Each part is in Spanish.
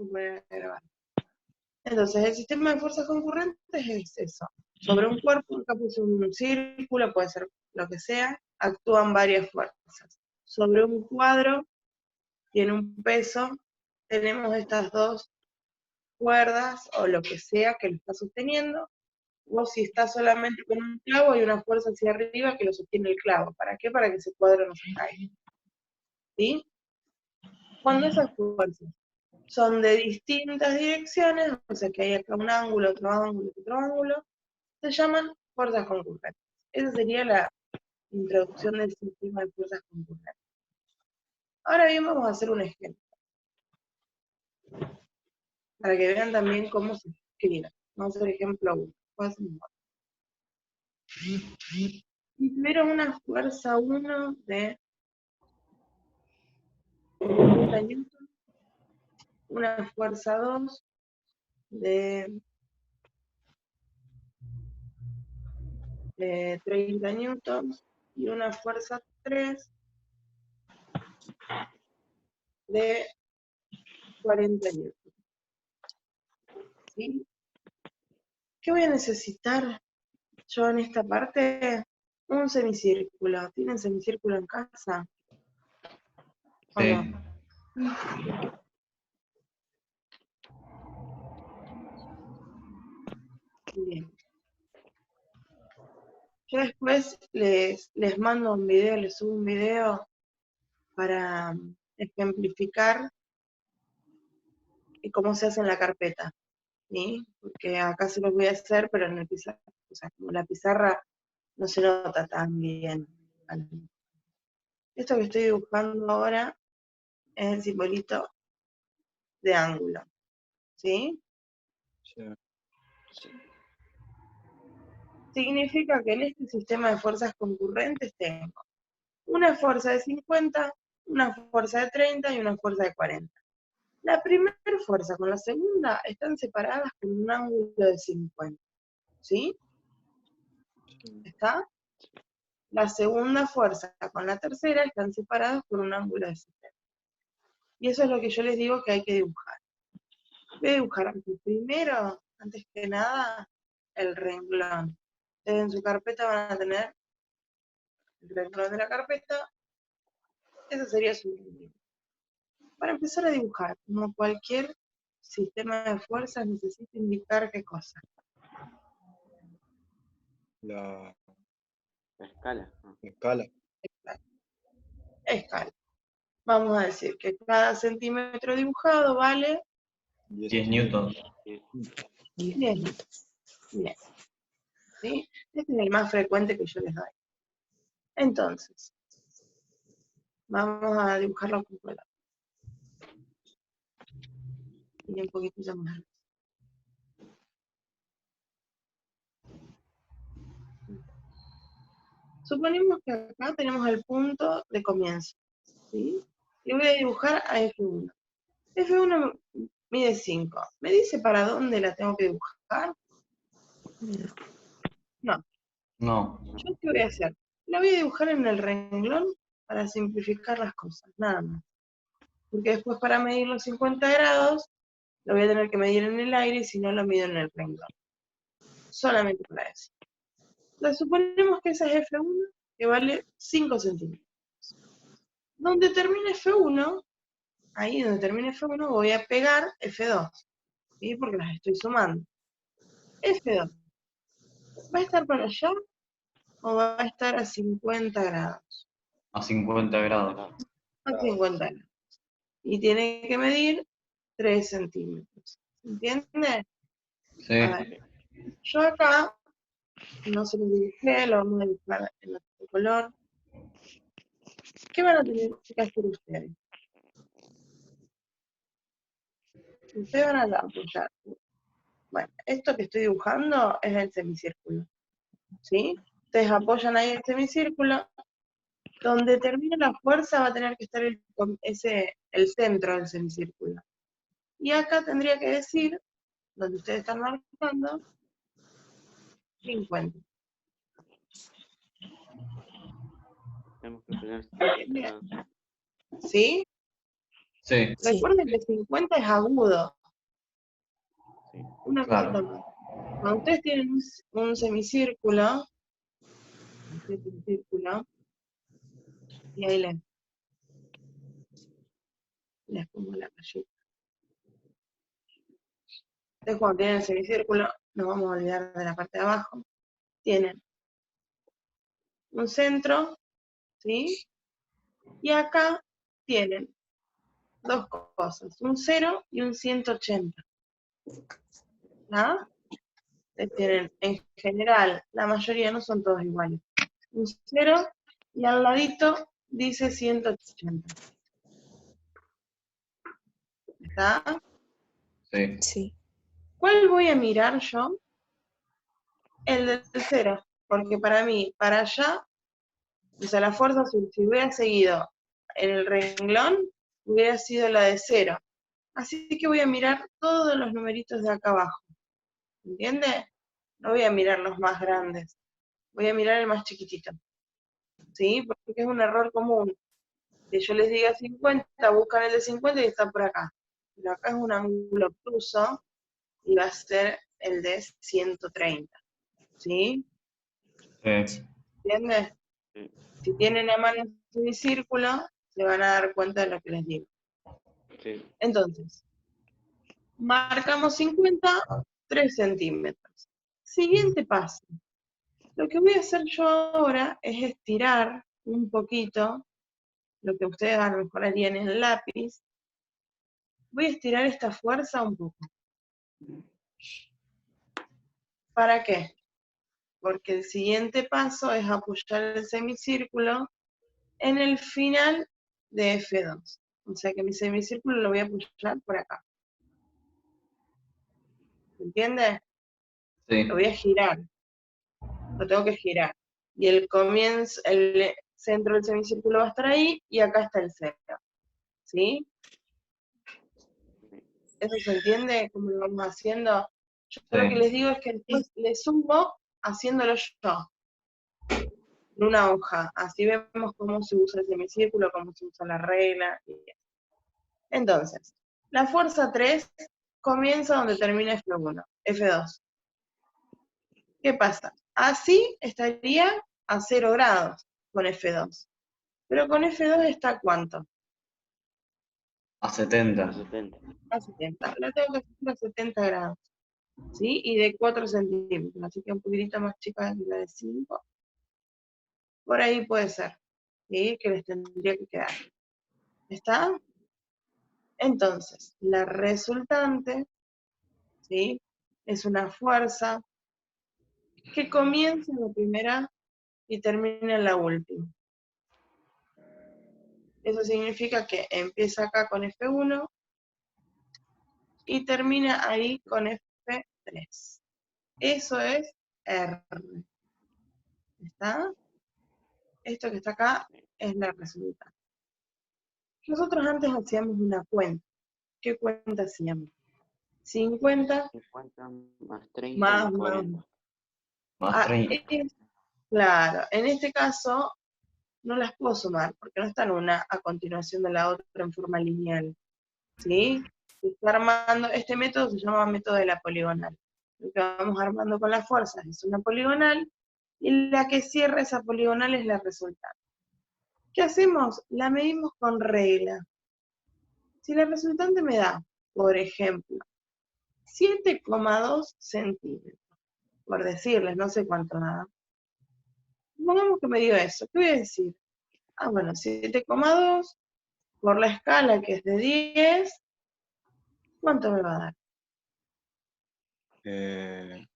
Voy a grabar. Entonces, el sistema de fuerzas concurrentes es eso. Sobre un cuerpo, acá puse un círculo, puede ser lo que sea, actúan varias fuerzas. Sobre un cuadro, tiene un peso, tenemos estas dos cuerdas o lo que sea que lo está sosteniendo, o si está solamente con un clavo, hay una fuerza hacia arriba que lo sostiene el clavo. ¿Para qué? Para que ese cuadro no se caiga. ¿Sí? Cuando esas fuerzas son de distintas direcciones, o sea que hay acá un ángulo, otro ángulo, se llaman fuerzas concurrentes. Esa sería la introducción del sistema de fuerzas concurrentes. Ahora bien, vamos a hacer un ejemplo, para que vean también cómo se escribe. Vamos a hacer ejemplo 1. Si tuvieron una fuerza 1 de 30 newton, una fuerza 2 de 30 newtons y una fuerza 3 de 40 newtons. ¿Sí? ¿Qué voy a necesitar yo en esta parte? Un semicírculo. ¿Tienen semicírculo en casa? ¿O no? Sí. Bien. Yo después les mando un video, les subo un video para ejemplificar cómo se hace en la carpeta, ¿sí? Porque acá se los voy a hacer, pero en el pizarra, o sea, como la pizarra no se nota tan bien. Esto que estoy dibujando ahora es el simbolito de ángulo, ¿sí? Sí. Significa que en este sistema de fuerzas concurrentes tengo una fuerza de 50, una fuerza de 30 y una fuerza de 40. La primera fuerza con la segunda están separadas con un ángulo de 50, ¿sí? ¿Está? La segunda fuerza con la tercera están separadas por un ángulo de 70. Y eso es lo que yo les digo que hay que dibujar. Voy a dibujar primero, antes que nada, el renglón. Ustedes en su carpeta van a tener el renglón de la carpeta. Ese sería su renglón. Para empezar a dibujar, como cualquier sistema de fuerzas, necesita indicar qué cosa. La escala. escala. Escala. Vamos a decir que cada centímetro dibujado vale 10 newtons. 10. Bien. ¿Sí? Este es el más frecuente que yo les doy. Entonces, vamos a dibujarlo con color. Y un poquitito más. Suponemos que acá tenemos el punto de comienzo, ¿sí? Y voy a dibujar a F1. F1 mide 5. ¿Me dice para dónde la tengo que dibujar? No. No. ¿Yo qué voy a hacer? La voy a dibujar en el renglón para simplificar las cosas, nada más. Porque después para medir los 50 grados, lo voy a tener que medir en el aire y si no lo mido en el renglón. Solamente para eso. Entonces suponemos que esa es F1, que vale 5 centímetros. Donde termine F1, ahí donde termine F1 voy a pegar F2, ¿sí? Porque las estoy sumando. F2, ¿va a estar para allá o va a estar a 50 grados? A 50 grados. A 50 grados. Y tiene que medir 3 centímetros. ¿Entiende? Sí. A ver, yo acá no se lo dibujé, lo vamos a dibujar en otro color. ¿Qué van a tener que hacer ustedes? Ustedes van a apoyar. Bueno, esto que estoy dibujando es el semicírculo, ¿sí? Ustedes apoyan ahí el semicírculo. Donde termine la fuerza va a tener que estar el centro del semicírculo. Y acá tendría que decir, donde ustedes están marcando, 50. Tenemos que tener 50 Bien. grados. ¿Sí? Sí, Sí. Recuerden que 50 es agudo. Sí. Una Claro. cosita más. Cuando ustedes tienen un semicírculo, y ahí les pongo la rayita. Entonces cuando tienen el semicírculo, nos vamos a olvidar de la parte de abajo, tienen un centro, ¿sí? Y acá tienen dos cosas, un 0 y un 180. ¿Ah? Tienen, en general, la mayoría no son todos iguales. Un 0 y al ladito dice 180. ¿Está? sí. Sí. ¿Cuál voy a mirar yo? El del 0, porque para mí, para allá, o sea, la fuerza azul, si hubiera seguido en el renglón, hubiera sido la de 0. Así que voy a mirar todos los numeritos de acá abajo. ¿Entiende? No voy a mirar los más grandes. Voy a mirar el más chiquitito. ¿Sí? Porque es un error común. Que yo les diga 50, buscan el de 50 y está por acá. Pero acá es un ángulo obtuso y va a ser el de 130. ¿Sí? Sí. ¿Entiendes? Sí. Si tienen a mano un semicírculo, se van a dar cuenta de lo que les digo. Sí. Entonces, marcamos 50, 3 centímetros. Siguiente paso. Lo que voy a hacer yo ahora es estirar un poquito, lo que ustedes a lo mejor harían en el lápiz. Voy a estirar esta fuerza un poco. ¿Para qué? Porque el siguiente paso es apoyar el semicírculo en el final de F2. O sea que mi semicírculo lo voy a apoyar por acá. ¿Se entiende? Sí. Lo voy a girar. Lo tengo que girar. Y el comienzo, el centro del semicírculo va a estar ahí y acá está el centro. ¿Sí? ¿Eso se entiende cómo lo vamos haciendo? Yo lo que Sí. les digo es que después le sumo haciéndolo yo. En una hoja. Así vemos cómo se usa el semicírculo, cómo se usa la regla. Entonces, la fuerza 3 comienza donde termina F1, F2. ¿Qué pasa? Así estaría a 0 grados con F2. Pero con F2 está ¿a cuánto? A 70. A 70. A 70. La tengo que hacer a 70 grados. ¿Sí? Y de 4 centímetros. Así que un poquitito más chica que la de 5. Por ahí puede ser. ¿Sí? Que les tendría que quedar. ¿Está? Entonces, la resultante, ¿sí? Es una fuerza que comienza en la primera y termina en la última. Eso significa que empieza acá con F1 y termina ahí con F3. Eso es R. ¿Está? Esto que está acá es la resultante. Nosotros antes hacíamos una cuenta. ¿Qué cuenta hacíamos? 50 50 más 30 más, más 40. Más 30. claro, en este caso no las puedo sumar porque no están una a continuación de la otra en forma lineal. ¿Sí? Se está armando, este método se llama método de la poligonal. Lo que vamos armando con las fuerzas es una poligonal y la que cierra esa poligonal es la resultante. ¿Qué hacemos? La medimos con regla. Si la resultante me da, por ejemplo, 7,2 centímetros, por decirles, no sé cuánto nada. Supongamos que me dio eso, ¿qué voy a decir? Ah, bueno, 7,2 por la escala que es de 10, ¿cuánto me va a dar? Eh,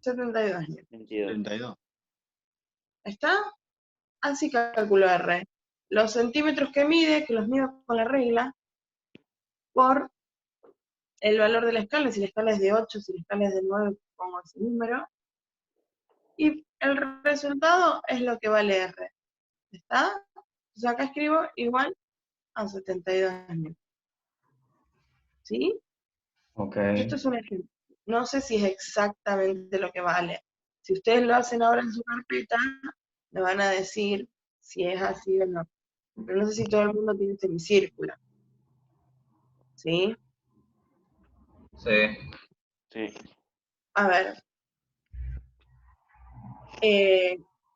72. 22. 32. ¿Está? Así calculo R. Los centímetros que mide, que los mido con la regla, por el valor de la escala, si la escala es de 8, si la escala es de 9, pongo ese número. Y el resultado es lo que vale R. ¿Está? Entonces acá escribo igual a 72.000. ¿Sí? Ok. Esto es un ejemplo. No sé si es exactamente lo que vale. Si ustedes lo hacen ahora en su carpeta, me van a decir si es así o no. Pero no sé si todo el mundo tiene semicírculo. ¿Sí? Sí. Sí. A ver.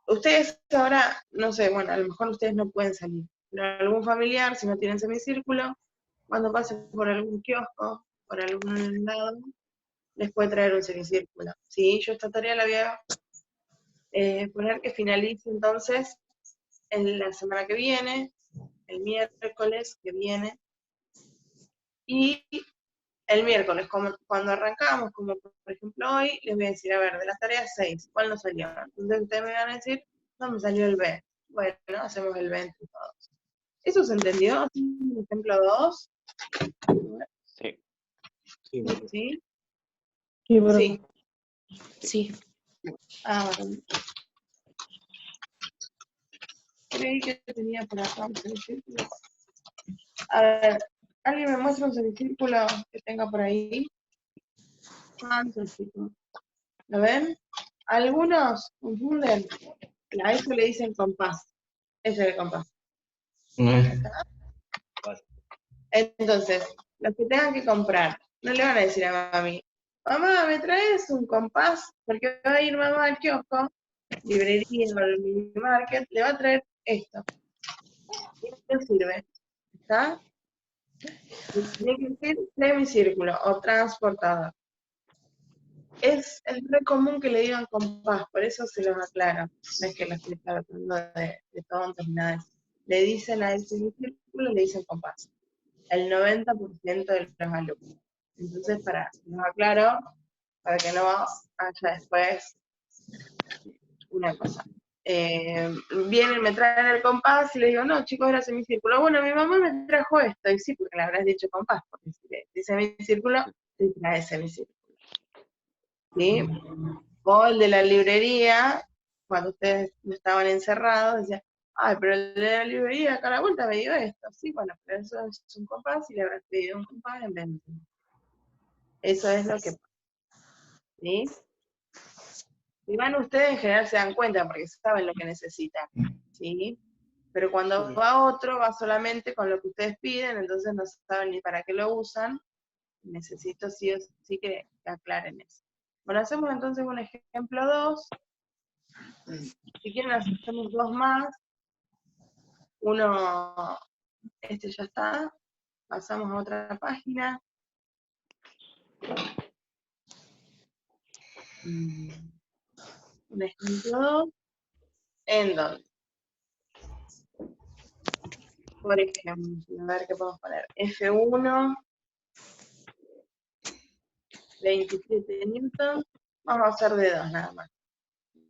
Ustedes ahora, no sé, bueno, a lo mejor ustedes no pueden salir, pero algún familiar, si no tienen semicírculo, cuando pasen por algún kiosco, por algún lado, les puede traer un semicírculo. Sí, yo esta tarea la voy a poner que finalice entonces en la semana que viene, el miércoles que viene, y el miércoles, cuando arrancamos, como por ejemplo hoy, les voy a decir, a ver, de las tareas 6, ¿cuál nos salió? Entonces ustedes me van a decir, no, me salió el B. Bueno, hacemos el B entre todos. ¿Eso se entendió? Ejemplo 2. Sí. Sí, profe. ¿Sí? Sí, profe. Sí. Sí. Ah, bueno. Creí que tenía por acá un semicírculo. A ver, ¿alguien me muestra un semicírculo que tenga por ahí? Fantástico. ¿Lo ven? Algunos confunden. A eso le dicen compás. Ese es el compás. Entonces, los que tengan que comprar, no le van a decir a mami, mamá, ¿me traes un compás? Porque va a ir mamá al kiosco, librería o al mini market, le va a traer esto. ¿Y qué sirve? ¿Está? Tiene que decir semicírculo o transportador. Es re común que le digan compás, por eso se los aclaro. No es que lo estoy tratando de tontos ni nada de eso. Le dicen a ese semicírculo, le dicen compás. El 90% de los alumnos. Entonces, los aclaro, para que no haya después una cosa. Vienen, me traen el compás y le digo, no, chicos, era semicírculo. Bueno, mi mamá me trajo esto, y sí, porque le habrás dicho compás, porque si le dice semicírculo, te trae semicírculo. ¿Sí? O el de la librería, cuando ustedes estaban encerrados, decían, ay, pero el de la librería acá a la vuelta me dio esto. Sí, bueno, pero eso es un compás y le habrás pedido un compás en vez de un. Eso es lo que pasa. ¿Sí? Si van ustedes, en general se dan cuenta porque saben lo que necesitan. ¿Sí? Pero cuando va otro, va solamente con lo que ustedes piden, entonces no saben ni para qué lo usan. Necesito sí o sí que aclaren eso. Bueno, hacemos entonces un ejemplo 2. Si quieren hacemos 2 más. Uno, este ya está. Pasamos a otra página. Un ejemplo 2. En donde, por ejemplo, a ver qué podemos poner. F1, 27 newtons. Vamos a hacer de 2 nada más.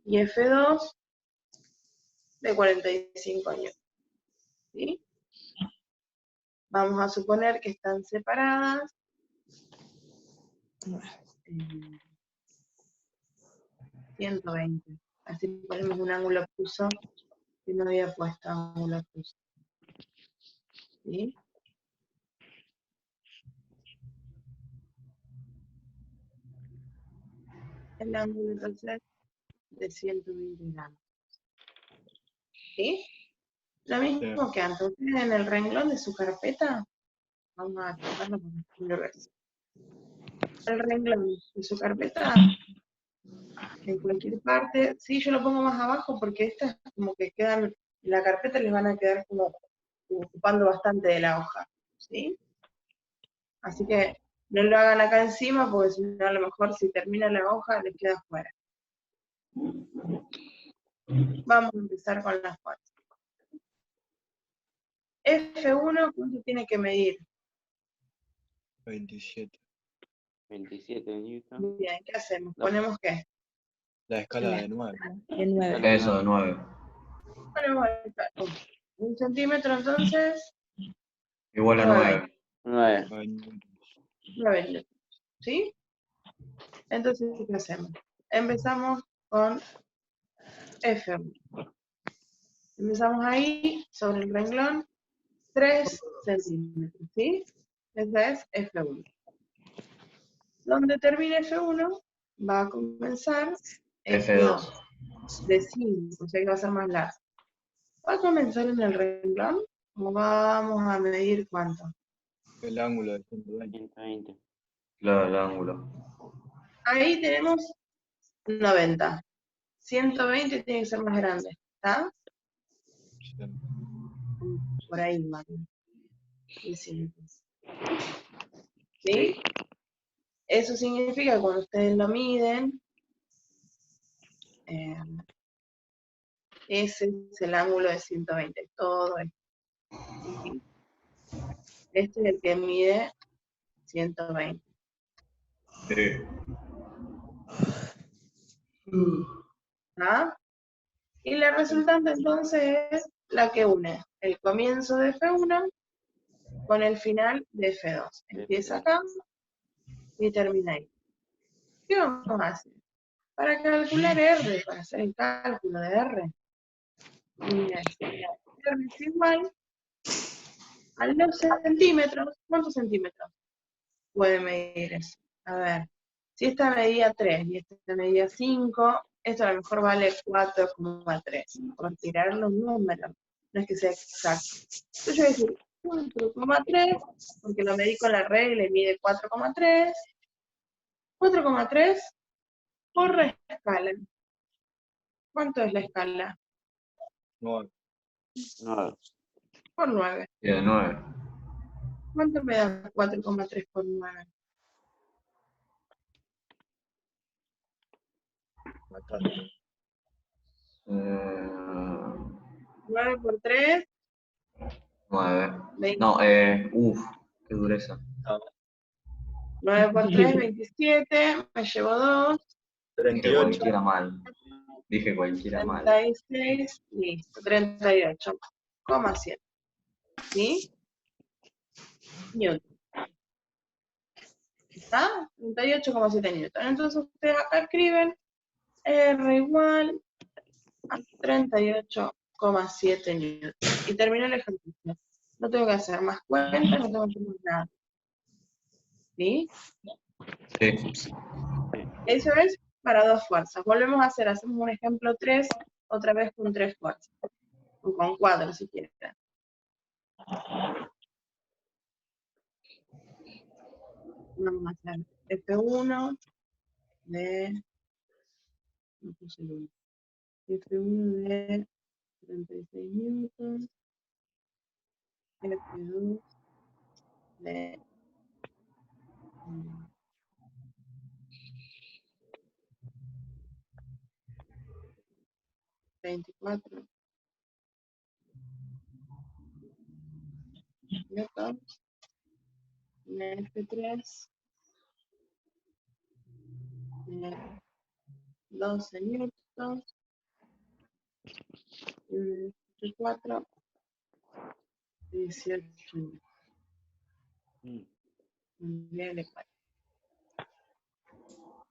Y F2, de 45 newtons. ¿Sí? Vamos a suponer que están separadas. 120. Así ponemos un ángulo obtuso que no había puesto ángulo obtuso. ¿Sí? El ángulo entonces de 120 grados. ¿Sí? Lo mismo que antes. Ustedes en el renglón de su carpeta, vamos a tratarlo con el reverso. El renglón de su carpeta, en cualquier parte, sí, yo lo pongo más abajo porque estas como que quedan, en la carpeta les van a quedar como ocupando bastante de la hoja. ¿Sí? Así que no lo hagan acá encima porque si no a lo mejor si termina la hoja les queda afuera. Vamos a empezar con las fuerzas. F1, ¿cuánto tiene que medir? 27. 27 newton. Bien, ¿qué hacemos? No. ¿Ponemos qué? La escala de 9. De 9. Eso, 9. Ponemos 1 centímetro entonces, Igual a 9. 9. 9. 9 newtons. ¿Sí? Entonces, ¿qué hacemos? Empezamos con F1. Empezamos ahí, sobre el renglón, 3 centímetros, ¿sí? Esa es F1. Donde termine F1, va a comenzar F2. de 5, o sea que va a ser más largo. ¿Va a comenzar en el renglón o vamos a medir cuánto? El ángulo de 120. 120. Claro, el ángulo. Ahí tenemos 90. 120 tiene que ser más grande, ¿está? Por ahí, más. ¿Sí? Sí. Eso significa que cuando ustedes lo miden, ese es el ángulo de 120, todo esto. ¿Sí? Este es el que mide 120. Sí. ¿Ah? Y la resultante entonces es la que une el comienzo de F1 con el final de F2. Empieza acá y termina ahí. ¿Qué vamos a hacer? Para calcular R, para hacer el cálculo de R, mira, R es igual a los centímetros. ¿Cuántos centímetros puede medir eso? A ver, si esta medía 3 y esta medía 5, esto a lo mejor vale 4,3, por tirar los números, no es que sea exacto. Entonces yo voy a decir 4,3, porque lo medí con la regla y mide 4,3, 4,3 por la escala. ¿Cuánto es la escala? 9. 9. Por 9. Y de 9. ¿Cuánto me da 4,3 por 9? Matando. 9 por 3, 9. 20. No, qué dureza. 9 por 3, 27, me llevo 2, Dije 38. cualquiera mal. Dije cualquiera mal. 36, listo, 38,7. ¿Sí? Newton. ¿Está? 38,7 newton. Entonces ustedes acá escriben R igual a 38,7 newton. Y termino el ejercicio. No tengo que hacer más cuentas, no tengo que hacer más nada. ¿Sí? Sí. Eso es para dos fuerzas. Volvemos a hacer, hacemos un ejemplo 3, otra vez con 3 fuerzas. O con 4 si quieren. Vamos a hacer F1 de... No puse el 1. F1 de 36 newtons. F2 de 24 newtons. F3 de 12 newtons. Y F4 de 18 newtons. Bien,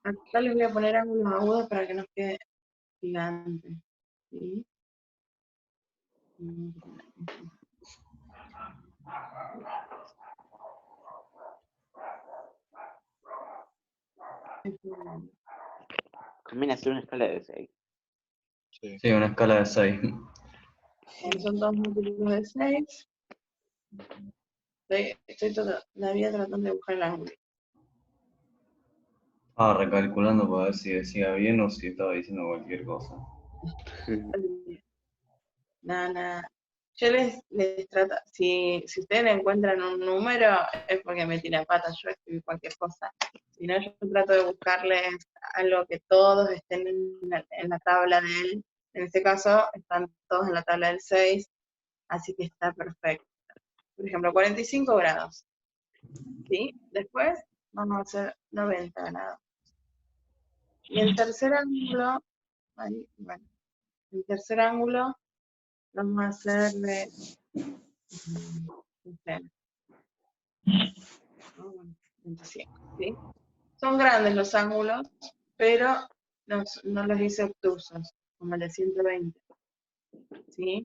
acá les voy a poner ángulos agudos para que nos quede gigante. ¿Sí? Conviene hacer una escala de 6. Sí. Sí, una escala de 6. Son 2 múltiplos de 6. Estoy todavía tratando de buscar el ángulo. Recalculando para ver si decía bien o si estaba diciendo cualquier cosa. Nada. Yo les trato, si ustedes encuentran un número, es porque me tira patas, yo escribí cualquier cosa. Si no, yo trato de buscarles algo que todos estén en la tabla de él. En este caso, están todos en la tabla del 6, así que está perfecto. Por ejemplo, 45 grados. ¿Sí? Después vamos a hacer 90 grados. Y el tercer ángulo, ahí, bueno, el tercer ángulo vamos a hacerle 25, ¿sí? Son grandes los ángulos, pero no los hice obtusos, como el de 120, ¿sí?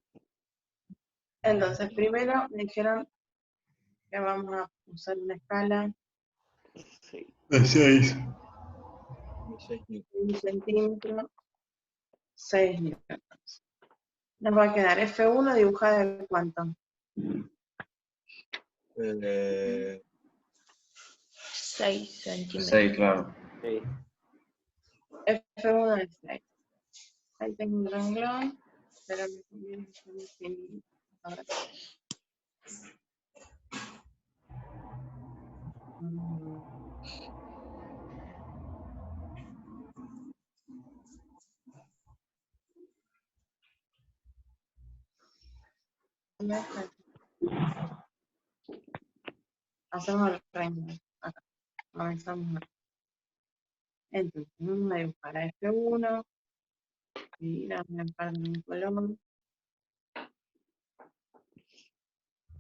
Entonces, primero me dijeron que vamos a usar una escala Sí. De 6. De 6 Newton. de 1 centímetro 6 newtons. Nos va a quedar F1 dibujada en cuánto. 6 centímetros. 6, claro. Sí. F1 es 6. Ahí tengo un renglón, pero me conviene hacer 100 milímetros. Ahora. Hacemos el renglón. Acá. Comenzamos acá. Entonces, vamos a dibujar a F1. Y la voy a dejar de un color.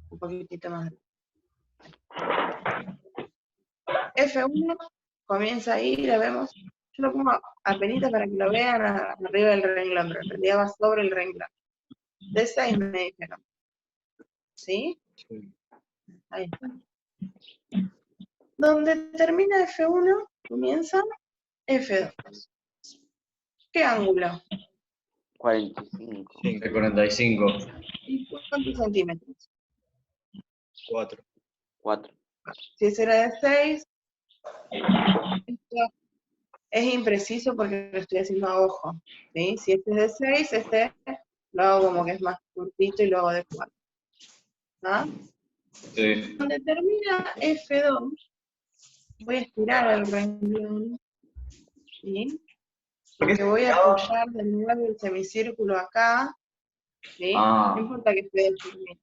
Un poquitito más. F1 comienza ahí, la vemos. Yo lo pongo apenita para que lo vean arriba del renglón, pero en realidad va sobre el renglón. De 6 me dijeron. ¿Sí? Sí. Ahí está. Donde termina F1, comienza F2. ¿Qué ángulo? 45. de 45. ¿Y cuántos centímetros? 4. 4. Si ese era de 6, esto es impreciso porque lo estoy haciendo a ojo. ¿Sí? Si este es de 6, este lo hago como que es más cortito y lo hago de 4. ¿Ah? Sí. Donde termina F2, voy a estirar el renglón, ¿sí? Porque voy a apoyar de nuevo el semicírculo acá, ¿sí? Ah. No importa que esté determinado.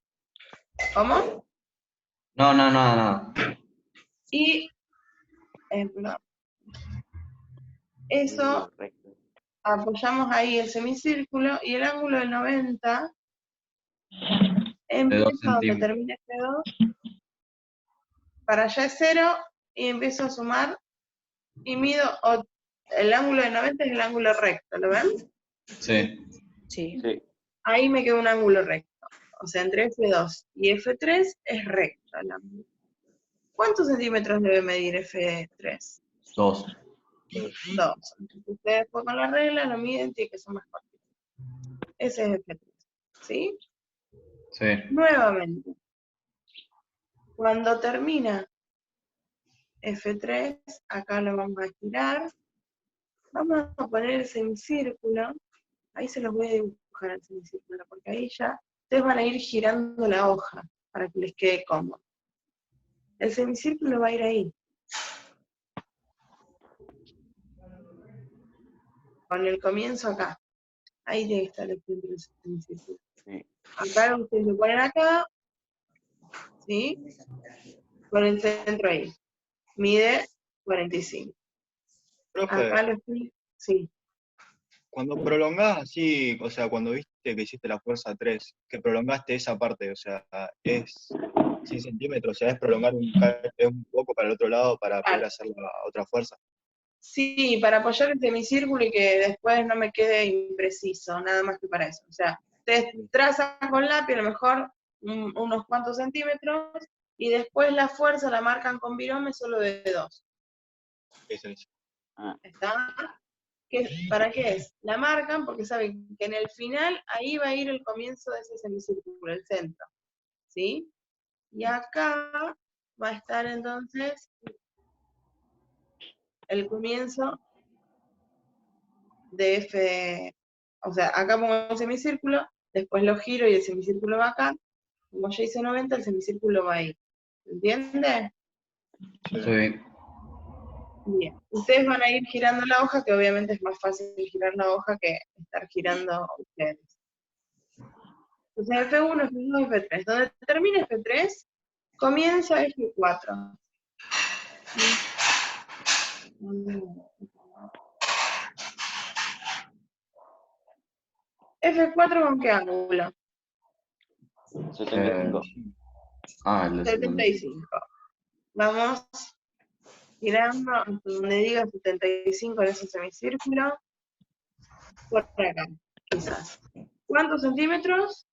¿Cómo? No. Y, perdón. Eso, apoyamos ahí el semicírculo y el ángulo de 90 De 2 empieza donde centímetros. termina F2, para allá es 0 y empiezo a sumar y mido, el ángulo de 90 es el ángulo recto, ¿lo ven? Sí. Sí. Sí. Ahí me queda un ángulo recto. O sea, entre F2 y F3 es recto el ángulo. ¿Cuántos centímetros debe medir F3? 2. 2. Entonces ustedes después con la regla lo miden, tiene que ser más cortito. Ese es F3. ¿Sí? Sí. Nuevamente. Cuando termina F3, acá lo vamos a estirar. Vamos a poner el semicírculo. Ahí se los voy a dibujar el semicírculo, porque ahí ya ustedes van a ir girando la hoja para que les quede cómodo. El semicírculo va a ir ahí. Con el comienzo acá. Ahí tiene que estar el centro del semicírculo. Sí. Acá ustedes lo ponen acá, ¿sí? Con el centro ahí. Mide 45. Profe, Acá lo estoy, sí. cuando prolongás así, o sea, cuando viste que hiciste la fuerza 3, que prolongaste esa parte, o sea, es 100 centímetros, o sea, es prolongar un poco para el otro lado para poder hacer la otra fuerza. Sí, para apoyar el semicírculo y que después no me quede impreciso, nada más que para eso. O sea, ustedes trazan con lápiz a lo mejor unos cuantos centímetros y después la fuerza la marcan con virome solo de 2. Eso es. ¿Está? ¿Para qué es? La marcan porque saben que en el final ahí va a ir el comienzo de ese semicírculo, el centro. ¿Sí? Y acá va a estar entonces el comienzo de F, o sea, acá pongo el semicírculo, después lo giro y el semicírculo va acá. Como ya hice 90, el semicírculo va ahí. ¿Entiende? Sí. Bien. Ustedes van a ir girando la hoja, que obviamente es más fácil girar la hoja que estar girando ustedes. Entonces F1, F2, F3. Donde termina F3, comienza F4. F4 con qué ángulo? 75. El de 75. Vamos girando hasta donde diga 75 en ese semicírculo. Por acá, quizás. ¿Cuántos centímetros?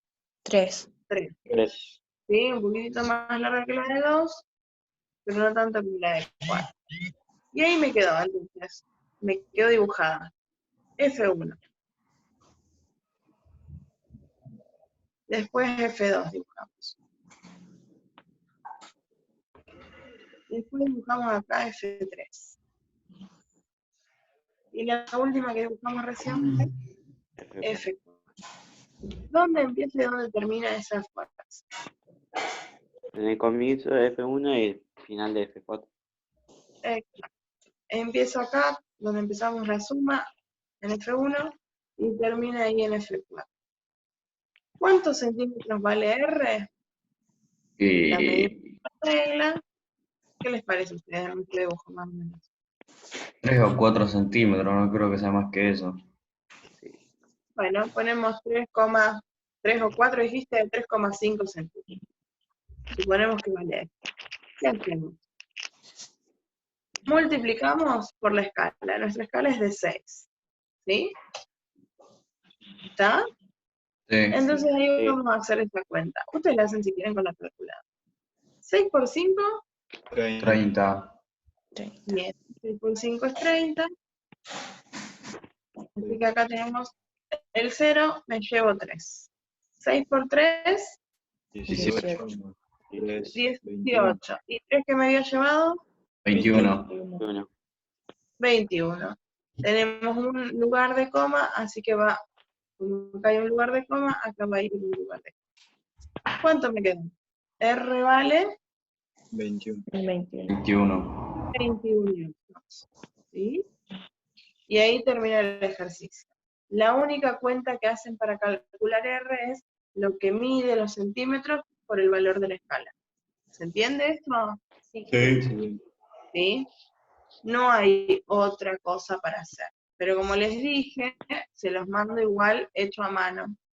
3. 3. 3. ¿Sí? Un poquitito más larga que la de 2, pero no tanto como la de 4. Y ahí me quedó, entonces. Me quedó dibujada. F1. Después F2 dibujamos. Después dibujamos acá F3. Y la última que dibujamos recién fue F4. F4. ¿Dónde empieza y dónde termina esas fuerzas? En el comienzo de F1 y el final de F4. Exacto. Empiezo acá, donde empezamos la suma, en F1, y termina ahí en F4. ¿Cuántos centímetros vale R? La medida de Y la regla. ¿Qué les parece a ustedes? Un dibujo más o menos. 3 o 4 centímetros, no creo que sea más que eso. Bueno, ponemos 3 o 4, dijiste 3,5 centímetros. Suponemos que vale esto. ¿Qué hacemos? Multiplicamos por la escala. Nuestra escala es de 6. ¿Sí? ¿Está? Sí. Entonces ahí Sí. vamos a hacer esta cuenta. Ustedes la hacen si quieren con la calculadora. 6 por 5, 30. bien. 6 por 5 es 30. Así que acá tenemos el 0, me llevo 3. 6 por 3, 18. 3, 18. ¿Y 3 que me había llevado? 21. 1. 21. Tenemos un lugar de coma, así que va, como acá hay un lugar de coma, acá va a ir un lugar de coma. ¿Cuánto me queda? R vale 21. 21. 21 newtons. ¿Sí? Y ahí termina el ejercicio. La única cuenta que hacen para calcular R es lo que mide los centímetros por el valor de la escala. ¿Se entiende esto? Sí. Sí. ¿Sí? No hay otra cosa para hacer. Pero como les dije, se los mando igual hecho a mano.